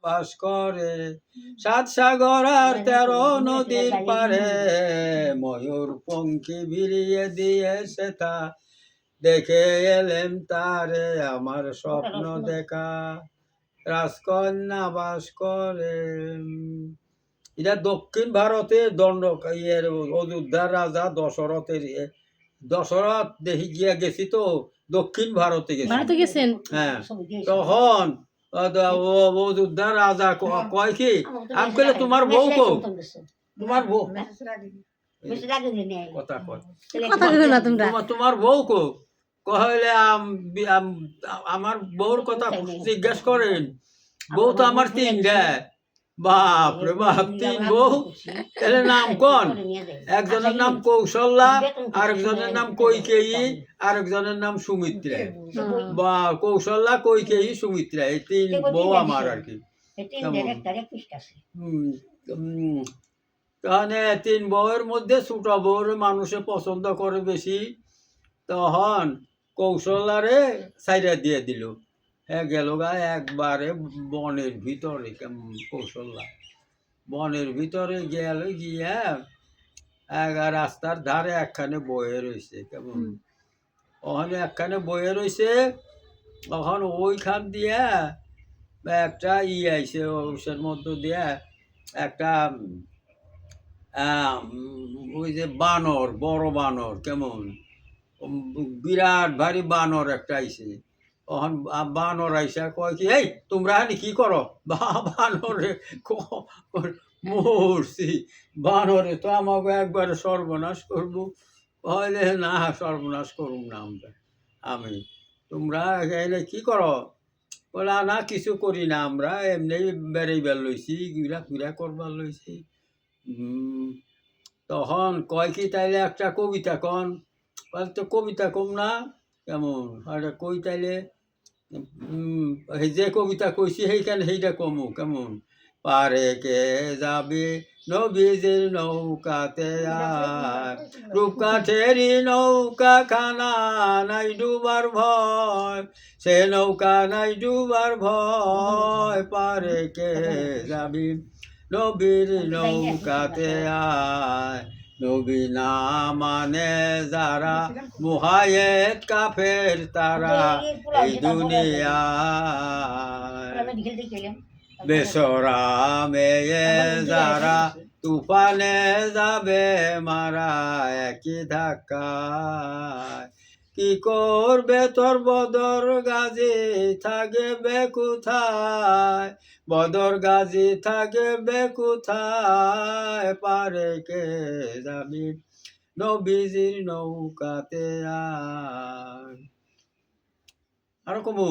বাস করে, সাত সাগর আর 13 নদীর পারে, ময়ূর পঙ্খী ভিড়িয়ে দিয়েছে তা, দেখে এলেম তারে আমার স্বপ্ন দেখা, রাজকন্যা বাস করে। এটা দক্ষিণ ভারতে দণ্ড ইয়ের অযোধ্যার রাজা দশরথের দশরথ দেখি গিয়া গেছি তো, দক্ষিণ ভারতে গেছি। ভারতে গেছেন? হ্যাঁ, তখন অযোধ্যার রাজা কয় কি, আমি কইলে তোমার বউ কো, তোমার বউ কথা কয়, কথা কইবে না তোমরা? তোমার বউ কো, কইলে আমার বউর কথা জিজ্ঞেস করেন, বউ তো আমার তিনটা। বাপ রে বাপ, 3 বউ, তাহলে নাম কোন? একজনের নাম কৌশল্যা, আরেকজনের নাম কৈকেয়ী, আরেকজনের নাম সুমিত্রা। বা কৌশল্যা, কৈকেয়ী, সুমিত্রা, এই 3 বউ আমার আর কি। তাহলে 3 বউয়ের মধ্যে ছোট বউর মানুষে পছন্দ করে বেশি, তখন কৌশল্যারে সাইডা দিয়ে দিল। হ্যাঁ, গেল গা একবারে বনের ভিতরে, কেমন কৌশল্যা বনের ভিতরে গেল গিয়া রাস্তার ধারে একখানে বয়ে রয়েছে, কেমন ওখানে একখানে বয়ে রয়েছে। তখন ওইখান দিয়া একটা আইছে, ওষের মধ্য দিয়া একটা ওই যে বানর, বড় বানর, কেমন বিরাট ভারী বানর একটা আইছে। তখন বানর আইসা কয় কি, এই তোমরা কি করো? বানরে মরছি, বানরে তো আমাকে একবারে সর্বনাশ করবো। হইলে না, সর্বনাশ করুম না আমি, তোমরা এখানে কি করো? বলে না, কিছু করি না, আমরা এমনি বেড়াইবার লইছি, ঘুরা ফিরা করবার লইছি। তখন কয় কি, তাইলে একটা কবিতা কন। তো কবিতা কম না, কেমন একটা কই তাইলে, যে কবিতা কইছি সেইখানে সেইটা কমু, কেমন পারে কে যাবে নবীজির নৌকাতে আর, রূপকাঠেরই নৌকা খানা, নাই ডুবার ভয়, সে নৌকা নাই ডুবার ভয়, পারে কে যাবি নবীর নৌকাতে আয়, নবী না মানে যারা, মুহায়েত কাফের তারা এই দুনিয়ায়, বেসরা মেয়ে যারা তুফানে যাবে মারা একই ধাক্কায়, কি করবে তোর বদর গাজী থাকবে কোথায়, বদর গাজী থাকবে কোথায়, পারে কে যাবি নবীজির নৌকাতে আয়। আরো কমু।